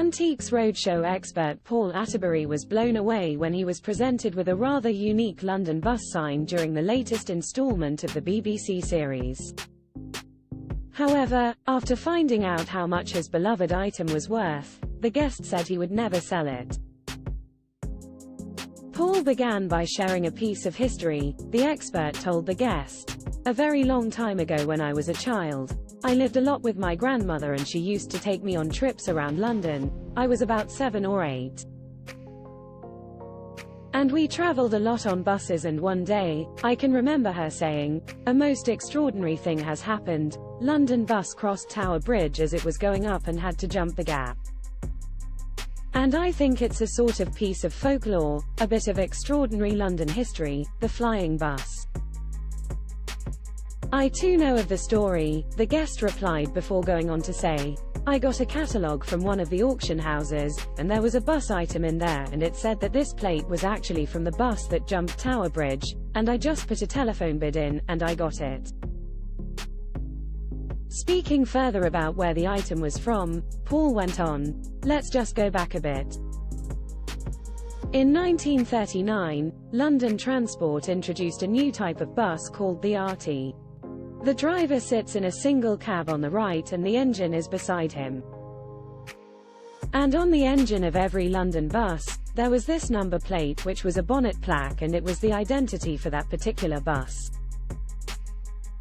Antiques Roadshow expert Paul Atterbury was blown away when he was presented with a rather unique London bus sign during the latest instalment of the BBC series. However, after finding out how much his beloved item was worth, the guest said he would never sell it. Paul began by sharing a piece of history. The expert told the guest, "A very long time ago when I was a child, I lived a lot with my grandmother and she used to take me on trips around London. I was about 7 or 8. And we traveled a lot on buses, and one day, I can remember her saying, 'A most extraordinary thing has happened. London bus crossed Tower Bridge as it was going up and had to jump the gap.' And I think it's a sort of piece of folklore, a bit of extraordinary London history, the flying bus." "I too know of the story," the guest replied before going on to say, "I got a catalogue from one of the auction houses, and there was a bus item in there and it said that this plate was actually from the bus that jumped Tower Bridge, and I just put a telephone bid in, and I got it." Speaking further about where the item was from, Paul went on, "Let's just go back a bit. In 1939, London Transport introduced a new type of bus called the RT. The driver sits in a single cab on the right and the engine is beside him. And on the engine of every London bus, there was this number plate which was a bonnet plaque, and it was the identity for that particular bus.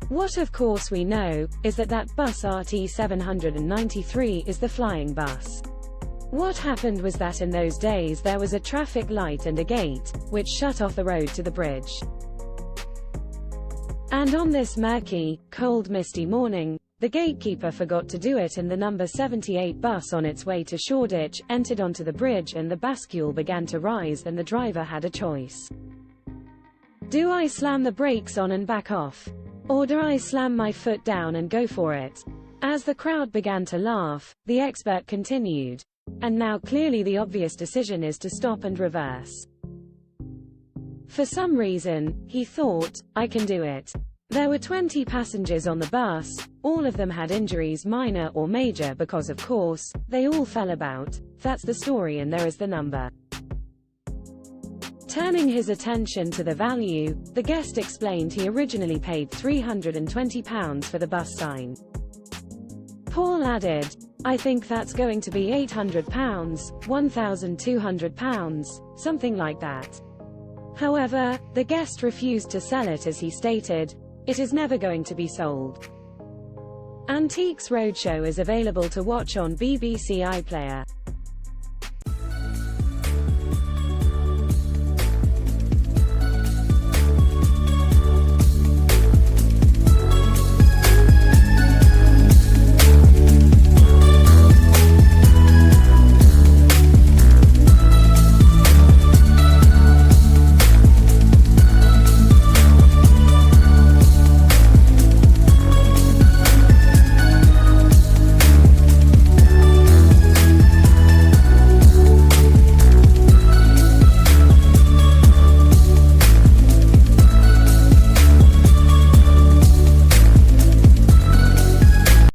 What of course we know, is that that bus RT 793 is the flying bus. What happened was that in those days there was a traffic light and a gate, which shut off the road to the bridge. And on this murky, cold misty morning, the gatekeeper forgot to do it, and the number 78 bus on its way to Shoreditch entered onto the bridge and the bascule began to rise, and the driver had a choice. Do I slam the brakes on and back off? Or do I slam my foot down and go for it?" As the crowd began to laugh, the expert continued, "And now clearly the obvious decision is to stop and reverse. For some reason, he thought, I can do it. There were 20 passengers on the bus, all of them had injuries, minor or major, because of course, they all fell about. That's the story, and there is the number." Turning his attention to the value, the guest explained he originally paid £320 for the bus sign. Paul added, "I think that's going to be £800, £1,200, something like that." However, the guest refused to sell it as he stated, "It is never going to be sold." Antiques Roadshow is available to watch on BBC iPlayer.